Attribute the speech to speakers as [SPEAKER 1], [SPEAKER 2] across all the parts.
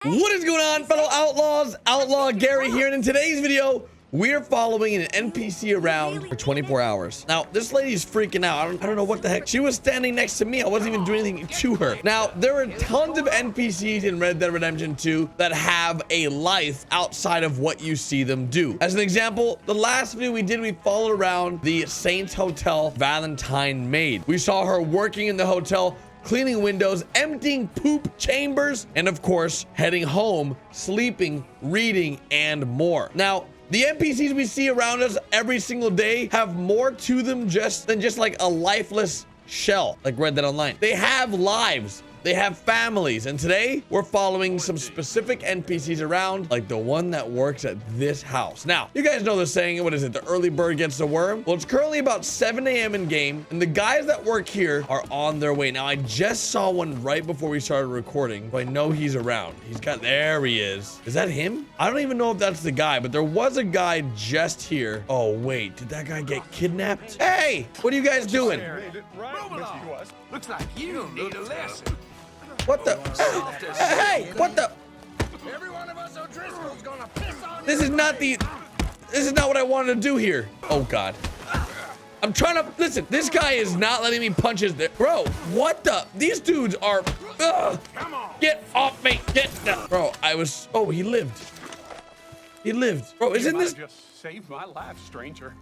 [SPEAKER 1] What is going on, fellow outlaws? Outlaw Gary here, and in today's video we're following an NPC around for 24 hours. Now this lady's freaking out. I don't know what the heck. She was standing next to me. I wasn't even doing anything to her. Now there are tons of NPCs in Red Dead Redemption 2 that have a life outside of what you see them do. As an example, the last video we did, we followed around the Saints Hotel Valentine maid. We saw her working in the hotel, cleaning windows, emptying poop chambers, and of course, heading home, sleeping, reading, and more. Now, the NPCs we see around us every single day have more to them than just like a lifeless shell, like Red Dead Online. They have lives. They have families, and today we're following some specific NPCs around, like the one that works at this house. Now, you guys know the saying, what is it? The early bird gets the worm. Well, it's currently about 7 a.m. in game, and the guys that work here are on their way. Now, I just saw one right before we started recording, but I know he's around. There he is. Is that him? I don't even know if that's the guy, but there was a guy just here. Oh, wait, did that guy get kidnapped? Hey, what are you guys doing?
[SPEAKER 2] Looks like you need a lesson.
[SPEAKER 1] What the? Hey, what the?
[SPEAKER 2] Every one of us O'Driscoll's gonna piss on
[SPEAKER 1] This is not what I wanted to do here. Oh God. I'm trying to, listen, this guy is not letting me punch his, bro, what the? These dudes are,
[SPEAKER 2] Come on.
[SPEAKER 1] get off me, bro, oh, he lived. He lived. Bro, isn't this?
[SPEAKER 3] Just saved my life, stranger.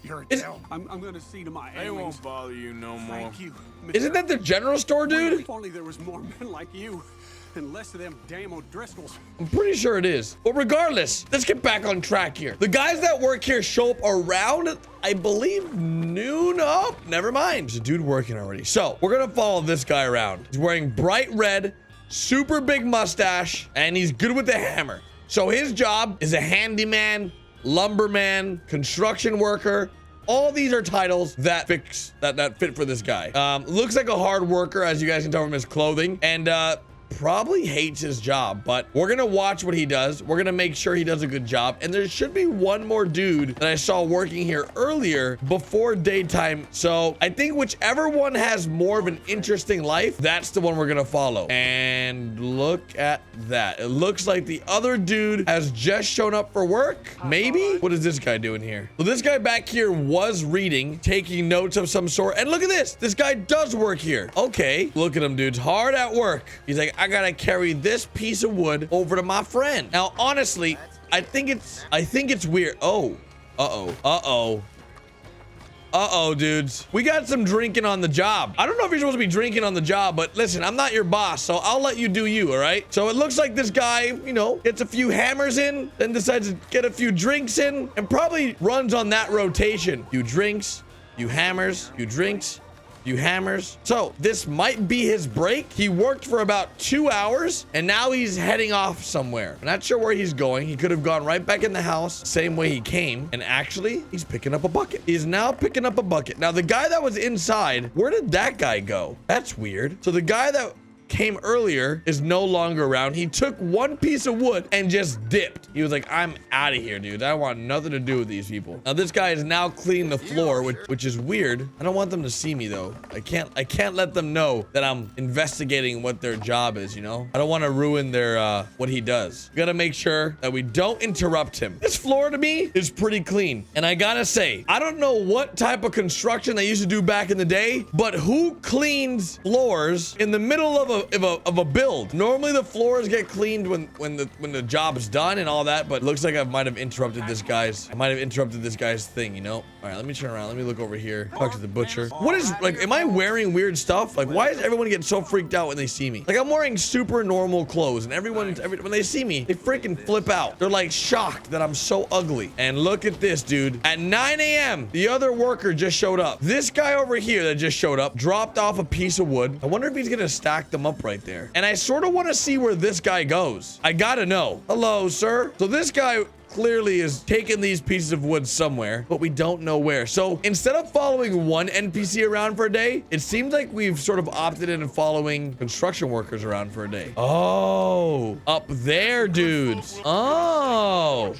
[SPEAKER 2] You're a
[SPEAKER 1] Is-
[SPEAKER 2] devil.
[SPEAKER 3] I'm gonna see to my
[SPEAKER 4] They
[SPEAKER 3] ailings.
[SPEAKER 4] won't bother you no more.
[SPEAKER 3] Thank you.
[SPEAKER 1] Isn't that the general store, dude?
[SPEAKER 3] If only there was more men like you and less of them damn O'Driscolls.
[SPEAKER 1] I'm pretty sure it is. But regardless, let's get back on track here. The guys that work here show up around, I believe, noon. Oh, never mind. There's a dude working already. So we're gonna follow this guy around. He's wearing bright red, super big mustache, and he's good with the hammer. So his job is a handyman, lumberman, construction worker. All these are titles that fit for this guy. Looks like a hard worker, as you guys can tell from his clothing, and probably hates his job, but we're gonna watch what he does. We're gonna make sure he does a good job, and there should be one more dude that I saw working here earlier before daytime. So I think whichever one has more of an interesting life, that's the one we're gonna follow. And look at that. It looks like the other dude has just shown up for work. Maybe? What is this guy doing here? Well, this guy back here was reading, taking notes of some sort. And look at this. This guy does work here. Okay. Look at him, dudes. Hard at work. He's like, I gotta carry this piece of wood over to my friend. Now, honestly, I think it's weird. Oh, uh-oh, dudes. We got some drinking on the job. I don't know if you're supposed to be drinking on the job, but listen, I'm not your boss, so I'll let you do you, all right? So it looks like this guy, you know, gets a few hammers in, then decides to get a few drinks in, and probably runs on that rotation. Few drinks, few hammers, few drinks, few hammers. So this might be his break. He worked for about 2 hours, and now he's heading off somewhere. I'm not sure where he's going. He could have gone right back in the house, same way he came. And actually, he's picking up a bucket. He's now picking up a bucket. Now, the guy that was inside, where did that guy go? That's weird. So the guy that came earlier is no longer around. He took one piece of wood and just dipped. He was like, I'm out of here, dude. I want nothing to do with these people. Now this guy is now cleaning the floor, which is weird. I don't want them to see me though. I can't let them know that I'm investigating what their job is, you know? I don't want to ruin their what he does. We gotta make sure that we don't interrupt him. This floor to me is pretty clean. And I gotta say, I don't know what type of construction they used to do back in the day, but who cleans floors in the middle of a build? Normally the floors get cleaned when the job's done and all that, but it looks like I might have interrupted this guy's thing, you know? All right, let me turn around. Let me look over here. Talk to the butcher. What is, like, am I wearing weird stuff? Like, why does everyone get so freaked out when they see me? Like, I'm wearing super normal clothes, and when they see me, they freaking flip out. They're like shocked that I'm so ugly. And look at this, dude. At 9 a.m., the other worker just showed up. This guy over here that just showed up dropped off a piece of wood. I wonder if he's gonna stack them up right there. And I sort of want to see where this guy goes. I gotta know. Hello, sir. So this guy clearly is taking these pieces of wood somewhere, but we don't know where. So instead of following one NPC around for a day, it seems like we've sort of opted in and following construction workers around for a day. Oh, up there, dudes. Oh,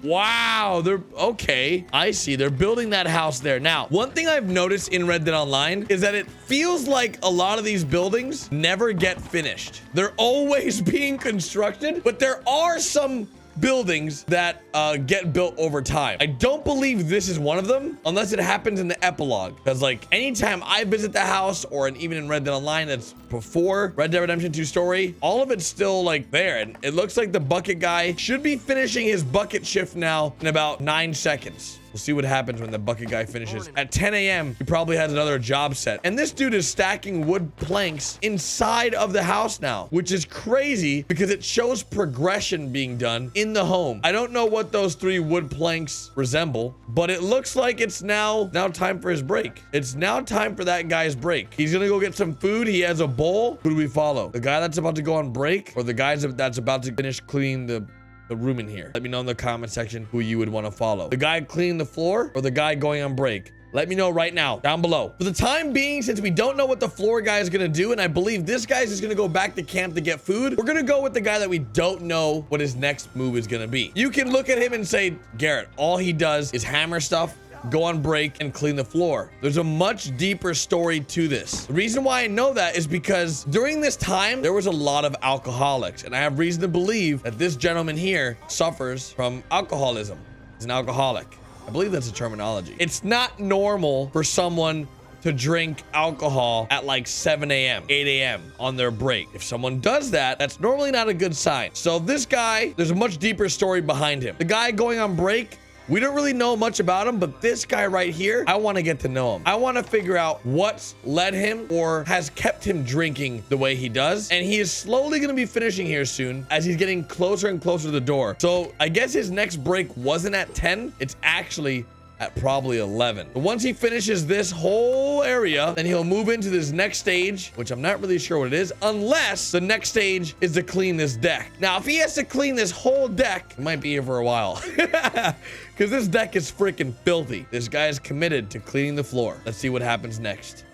[SPEAKER 1] Wow, they're okay. I see. They're building that house there. Now, one thing I've noticed in Red Dead Online is that it feels like a lot of these buildings never get finished. They're always being constructed, but there are some buildings that get built over time. I don't believe this is one of them unless it happens in the epilogue, because like anytime I visit the house or even in Red Dead Online that's before Red Dead Redemption 2 story, all of it's still like there, and it looks like the bucket guy should be finishing his bucket shift now in about 9 seconds. We'll see what happens when the bucket guy finishes. At 10 a.m., he probably has another job set. And this dude is stacking wood planks inside of the house now, which is crazy because it shows progression being done in the home. I don't know what those 3 wood planks resemble, but it looks like it's now time for his break. It's now time for that guy's break. He's gonna go get some food. He has a bowl. Who do we follow? The guy that's about to go on break, or the guy that's about to finish cleaning the room in here? Let me know in the comment section who you would want to follow. The guy cleaning the floor or the guy going on break? Let me know right now down below. For the time being, since we don't know what the floor guy is gonna do, and I believe this guy's just gonna go back to camp to get food, we're gonna go with the guy that we don't know what his next move is gonna be. You can look at him and say, Garrett, all he does is hammer stuff, go on break, and clean the floor. There's a much deeper story to this. The reason why I know that is because during this time, there was a lot of alcoholics, and I have reason to believe that this gentleman here suffers from alcoholism. He's an alcoholic. I believe that's a terminology. It's not normal for someone to drink alcohol at like 7 a.m., 8 a.m. on their break. If someone does that, that's normally not a good sign. So this guy, there's a much deeper story behind him. The guy going on break, we don't really know much about him, but this guy right here, I want to get to know him. I want to figure out what's led him or has kept him drinking the way he does. And he is slowly going to be finishing here soon as he's getting closer and closer to the door. So I guess his next break wasn't at 10. It's actually at probably 11. But once he finishes this whole area, then he'll move into this next stage, which I'm not really sure what it is, unless the next stage is to clean this deck. Now, if he has to clean this whole deck, he might be here for a while. Because this deck is freaking filthy. This guy is committed to cleaning the floor. Let's see what happens next.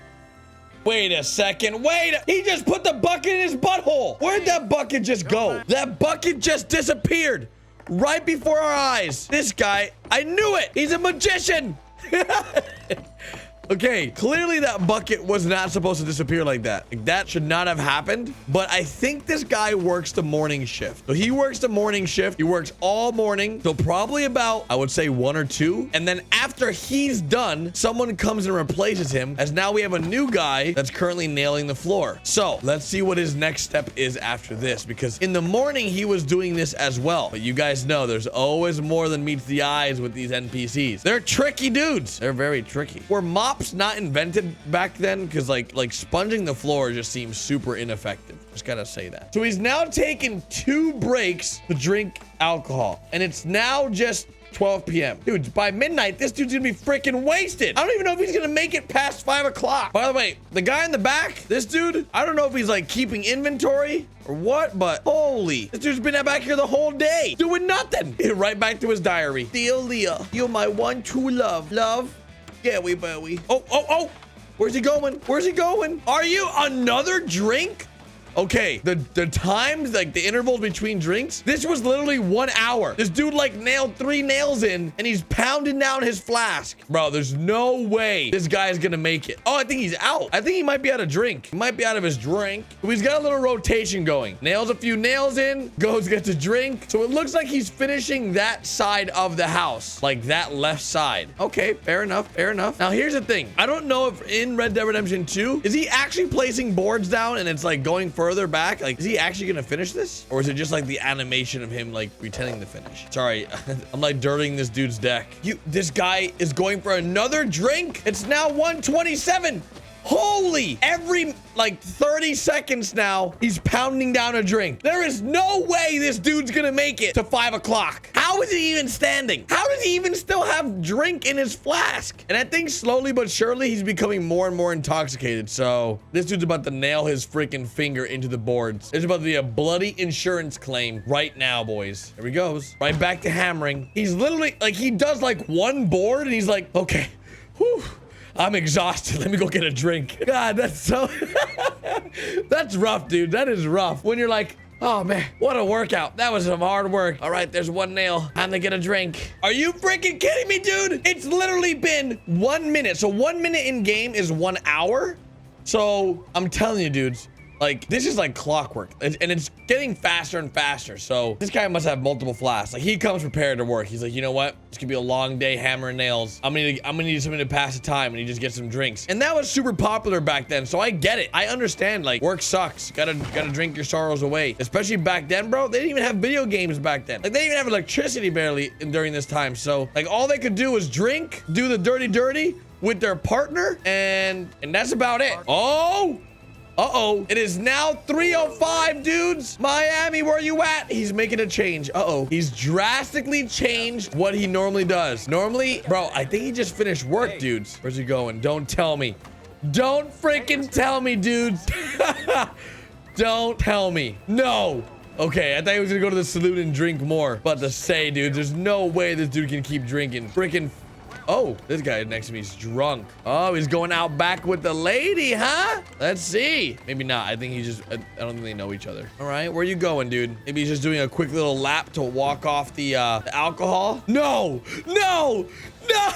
[SPEAKER 1] Wait a second. He just put the bucket in his butthole. Where'd that bucket just go? That bucket just disappeared right before our eyes. This guy, I knew it. He's a magician. Okay, clearly that bucket was not supposed to disappear like that. Like, that should not have happened. But I think this guy works the morning shift. So he works the morning shift. He works all morning. So probably about, I would say 1 or 2. And then after he's done, someone comes and replaces him, as now we have a new guy that's currently nailing the floor. So let's see what his next step is after this, because in the morning he was doing this as well. But you guys know there's always more than meets the eyes with these NPCs. They're tricky dudes. They're very tricky. Were mops not invented back then? Because like sponging the floor just seems super ineffective. Just gotta say that. So he's now taken 2 breaks to drink alcohol, and it's now just 12 p.m. Dude, by midnight, this dude's gonna be freaking wasted. I don't even know if he's gonna make it past 5 o'clock. By the way, the guy in the back, this dude, I don't know if he's like keeping inventory or what, but holy, this dude's been back here the whole day doing nothing. Right back to his diary. Dear Leah, you're my one true love. Love. Yeah, we bowie. Oh. Where's he going? Where's he going? Are you another drink? Okay, the times, like the intervals between drinks, this was literally 1 hour. This dude like nailed 3 nails in, and he's pounding down his flask. Bro, there's no way this guy's gonna make it. Oh, I think he's out. I think he might be out of drink. He might be out of his drink. So he's got a little rotation going. Nails a few nails in, gets a drink. So it looks like he's finishing that side of the house, like that left side. Okay, fair enough. Now here's the thing. I don't know if in Red Dead Redemption 2, is he actually placing boards down and it's like going further back? Like, is he actually gonna finish this, or is it just like the animation of him like pretending to finish? Sorry, I'm like dirtying this dude's deck. This guy is going for another drink. It's now 1:27. Holy, every like 30 seconds now, he's pounding down a drink. There is no way this dude's gonna make it to 5 o'clock. How is he even standing? How does he even still have drink in his flask? And I think slowly but surely he's becoming more and more intoxicated. So this dude's about to nail his freaking finger into the boards. There's about to be a bloody insurance claim right now, boys. Here he goes. Right back to hammering. He's literally like, he does like 1 board and he's like, okay, whew, I'm exhausted. Let me go get a drink. God, that's so... That's rough, dude. That is rough. When you're like, Oh man, what a workout. That was some hard work. All right, there's one nail. Time to get a drink. Are you freaking kidding me, dude? It's literally been 1 minute. So 1 minute in game is 1 hour. So I'm telling you, dudes, like this is like clockwork, and it's getting faster and faster. So this guy must have multiple flasks. Like he comes prepared to work. He's like, you know what? It's gonna be a long day hammering nails. I'm gonna need something to pass the time, and he just gets some drinks. And that was super popular back then. So I get it. I understand. Like work sucks. Gotta drink your sorrows away. Especially back then, bro. They didn't even have video games back then. Like they didn't even have electricity barely during this time. So like all they could do was drink, do the dirty with their partner, and that's about it. Oh. Uh-oh. It is now 3:05, dudes. Miami, where you at? He's making a change. Uh-oh. He's drastically changed what he normally does. Normally, bro, I think he just finished work, dudes. Where's he going? Don't tell me. Don't freaking tell me, dudes. Don't tell me. No. Okay, I thought he was gonna go to the saloon and drink more. But to say, dude, there's no way this dude can keep drinking. Freaking... Oh, this guy next to me is drunk. Oh, he's going out back with the lady, huh? Let's see. Maybe not. I think he just... I don't think they know each other. All right, where you going, dude? Maybe he's just doing a quick little lap to walk off the alcohol. No! No! No!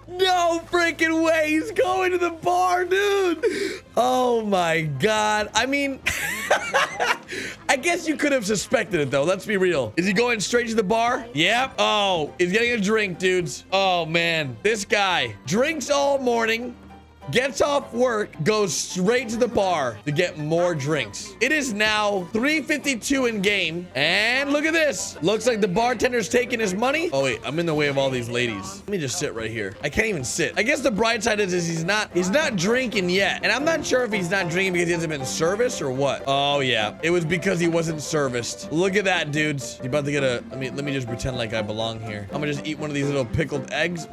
[SPEAKER 1] No freaking way. He's going to the bar, dude. Oh my God. I mean... I guess you could have suspected it though. Let's be real. Is he going straight to the bar? Yep. Oh, he's getting a drink, dudes. Oh man, this guy drinks all morning, gets off work, goes straight to the bar to get more drinks. It is now 3:52 in game, and look at this. Looks like the bartender's taking his money. Oh wait, I'm in the way of all these ladies. Let me just sit right here. I can't even sit. I guess the bright side is he's not drinking yet, and I'm not sure if he's not drinking because he hasn't been serviced or what. Oh yeah, it was because he wasn't serviced. Look at that, dudes. You about to get a? Let me just pretend like I belong here. I'm gonna just eat one of these little pickled eggs.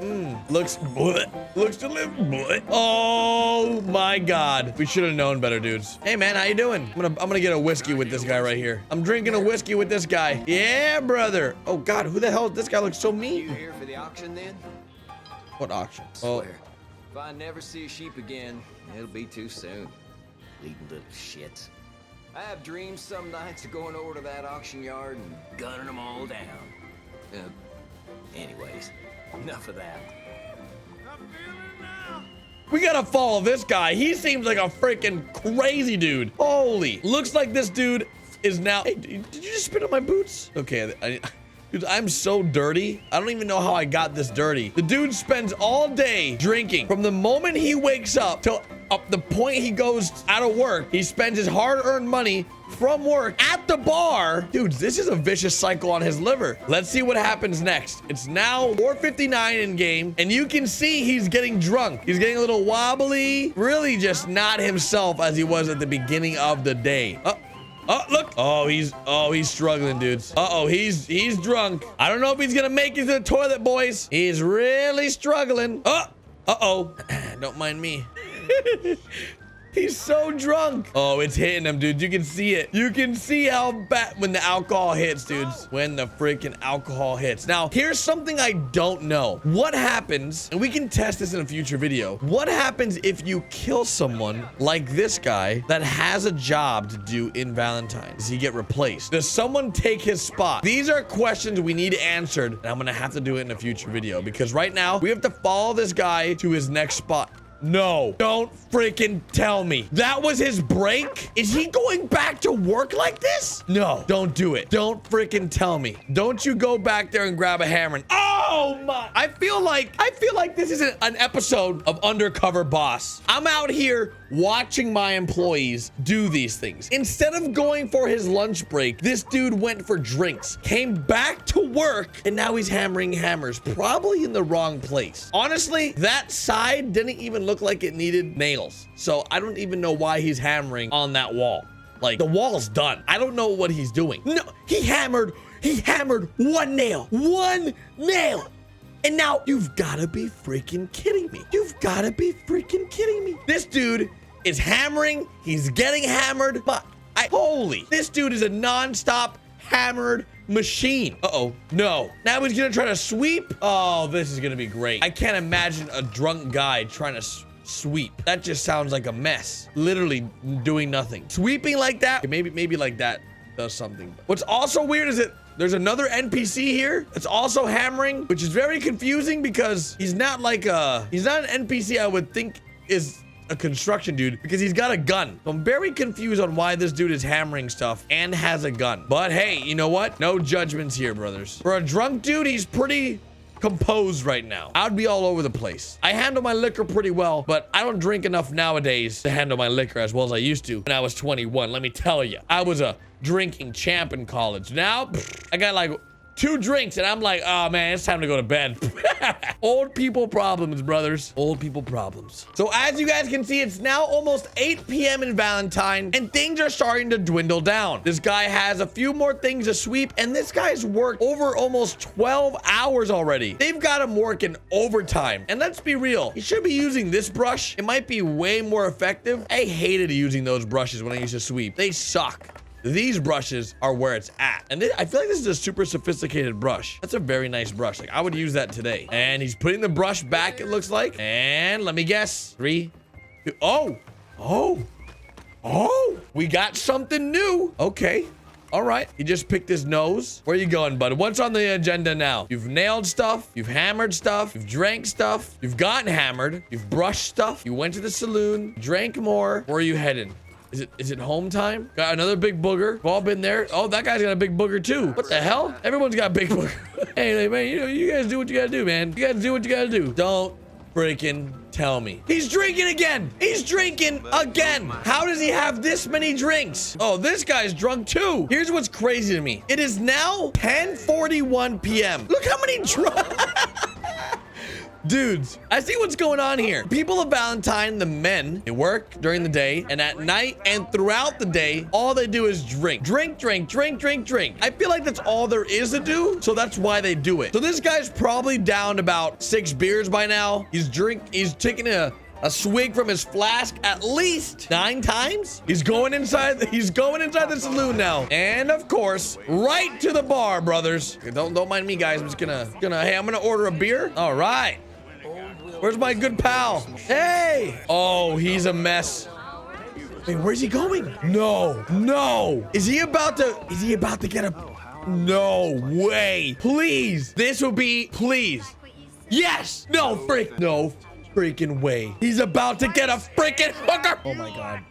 [SPEAKER 1] Looks delicious. Oh my God. We should have known better, dudes. Hey man, how you doing? I'm gonna get a whiskey with this guy right here. I'm drinking a whiskey with this guy. Yeah, brother. Oh God, who the hell? This guy looks so mean.
[SPEAKER 4] You here for the auction then?
[SPEAKER 1] What auction?
[SPEAKER 4] Oh. If I never see a sheep again, it'll be too soon. Bleeding little shits. I have dreams some nights of going over to that auction yard and gunning them all down. Anyways, enough of that.
[SPEAKER 1] We gotta follow this guy. He seems like a freaking crazy dude. Holy. Looks like this dude is now... Hey, did you just spit on my boots? Okay, dude, I'm so dirty. I don't even know how I got this dirty. The dude spends all day drinking. From the moment he wakes up till up the point he goes out of work, he spends his hard-earned money from work at the bar. Dudes, this is a vicious cycle on his liver. Let's see what happens next. It's now 4:59 in game, and you can see he's getting drunk. He's getting a little wobbly, really just not himself as he was at the beginning of the day. Oh, look. Oh, he's struggling, dudes. Uh-oh, he's drunk. I don't know if he's gonna make it to the toilet, boys. He's really struggling. Uh-oh. Don't mind me. He's so drunk. Oh, it's hitting him, dude. You can see it. You can see how bad when the alcohol hits, dudes. When the freaking alcohol hits. Now, here's something I don't know. What happens, and we can test this in a future video. What happens if you kill someone like this guy that has a job to do in Valentine's? Does he get replaced? Does someone take his spot? These are questions we need answered, and I'm gonna have to do it in a future video because right now we have to follow this guy to his next spot. No, don't freaking tell me. That was his break? Is he going back to work like this? No, don't do it. Don't freaking tell me. Don't you go back there and grab a hammer and... Oh my... I feel like this is an episode of Undercover Boss. I'm out here watching my employees do these things. Instead of going for his lunch break, this dude went for drinks, came back to work, and now he's hammering hammers, probably in the wrong place. Honestly, that side didn't even look like it needed nails. So I don't even know why he's hammering on that wall. Like, the wall's done. I don't know what he's doing. No, he hammered one nail. And now you've got to be freaking kidding me. You've got to be freaking kidding me. This dude is hammering. He's getting hammered. But holy, this dude is a non-stop hammered machine. Uh-oh. No. Now he's going to try to sweep. Oh, this is going to be great. I can't imagine a drunk guy trying to sweep. That just sounds like a mess. Literally doing nothing. Sweeping like that, maybe like that does something. What's also weird is that there's another NPC here that's also hammering, which is very confusing because he's not an NPC I would think is a construction dude, because he's got a gun. So I'm very confused on why this dude is hammering stuff and has a gun. But hey, you know what? No judgments here, brothers. For a drunk dude, he's pretty composed right now. I'd be all over the place. I handle my liquor pretty well, but I don't drink enough nowadays to handle my liquor as well as I used to when I was 21. Let me tell you, I was a drinking champ in college. Now I got like 2 drinks and I'm like, oh man, it's time to go to bed. Old people problems, brothers. Old people problems. So as you guys can see, it's now almost 8 p.m. in Valentine and things are starting to dwindle down. This guy has a few more things to sweep and this guy's worked over almost 12 hours already. They've got him working overtime. And let's be real, he should be using this brush. It might be way more effective. I hated using those brushes when I used to sweep. They suck. These brushes are where it's at. And I feel like this is a super sophisticated brush. That's a very nice brush. Like I would use that today. And he's putting the brush back, it looks like. And let me guess. 3, 2, oh, we got something new. Okay. All right. He just picked his nose. Where you going, bud? What's on the agenda now? You've nailed stuff. You've hammered stuff. You've drank stuff. You've gotten hammered. You've brushed stuff. You went to the saloon, drank more. Where are you heading? Is it home time? Got another big booger. We've all been there. Oh, that guy's got a big booger too. What the hell? Everyone's got a big booger. Hey, man, you guys do what you gotta do, man. You guys do what you gotta do. Don't freaking tell me. He's drinking again. He's drinking again. How does he have this many drinks? Oh, this guy's drunk too. Here's what's crazy to me. It is now 10:41 p.m. Look how many dudes, I see what's going on here. People of Valentine, the men, they work during the day and at night and throughout the day, all they do is drink. Drink. I feel like that's all there is to do. So that's why they do it. So this guy's probably down about 6 beers by now. He's taking a swig from his flask at least 9 times. He's going inside the saloon now. And of course, right to the bar, brothers. Okay, don't mind me, guys. I'm just gonna, hey, I'm gonna order a beer. All right. Where's my good pal? Hey! Oh, he's a mess. Hey, where's he going? No. Is he about to get a... No way. Please. This will be... Please. Yes! No freaking way. He's about to get a freaking hooker. Oh my God.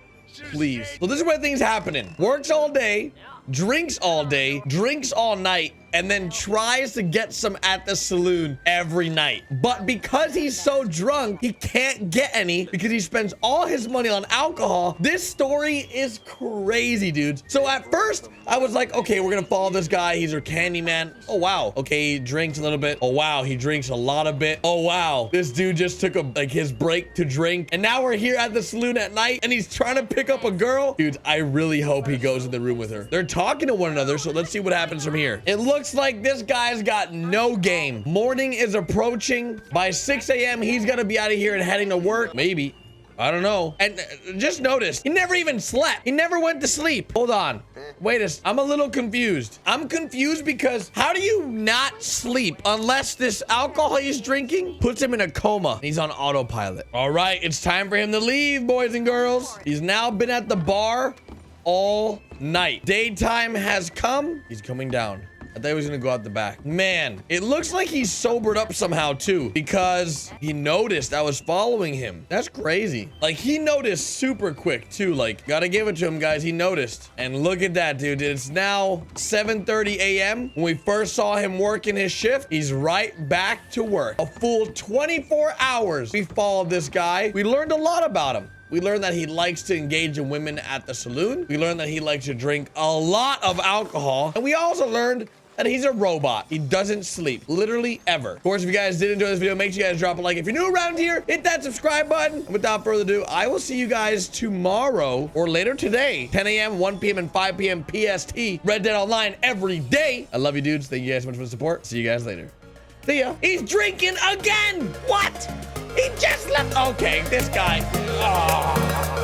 [SPEAKER 1] Please. So this is where things happening. Works all day, drinks all day, drinks all night, and then tries to get some at the saloon every night. But because he's so drunk, he can't get any because he spends all his money on alcohol. This story is crazy, dudes. So at first, I was like, okay, we're gonna follow this guy. He's our candy man. Oh, wow. Okay, he drinks a little bit. Oh, wow. He drinks a lot of bit. Oh, wow. This dude just took his break to drink. And now we're here at the saloon at night and he's trying to pick up a girl. Dude, I really hope he goes in the room with her. They're talking to one another, so let's see what happens from here. It looks like this guy's got no game. Morning is approaching. By 6 a.m., he's gonna be out of here and heading to work. Maybe. I don't know. And just notice, he never even slept. He never went to sleep. Hold on. Wait I'm a little confused. I'm confused because how do you not sleep unless this alcohol he's drinking puts him in a coma? He's on autopilot. All right, it's time for him to leave, boys and girls. He's now been at the bar all night. Daytime has come. He's coming down. I thought he was gonna go out the back. Man, it looks like he's sobered up somehow too, because he noticed I was following him. That's crazy. Like, he noticed super quick too. Like, gotta give it to him, guys. He noticed. And look at that, dude. It's now 7:30 a.m. When we first saw him working his shift, he's right back to work. A full 24 hours we followed this guy. We learned a lot about him. We learned that he likes to engage in women at the saloon. We learned that he likes to drink a lot of alcohol. And we also learned that he's a robot. He doesn't sleep, literally ever. Of course, if you guys did enjoy this video, make sure you guys drop a like. If you're new around here, hit that subscribe button. And without further ado, I will see you guys tomorrow or later today, 10 a.m., 1 p.m., and 5 p.m. PST. Red Dead Online every day. I love you, dudes. Thank you guys so much for the support. See you guys later. See ya. He's drinking again. What? He just left. Okay, this guy. Oh.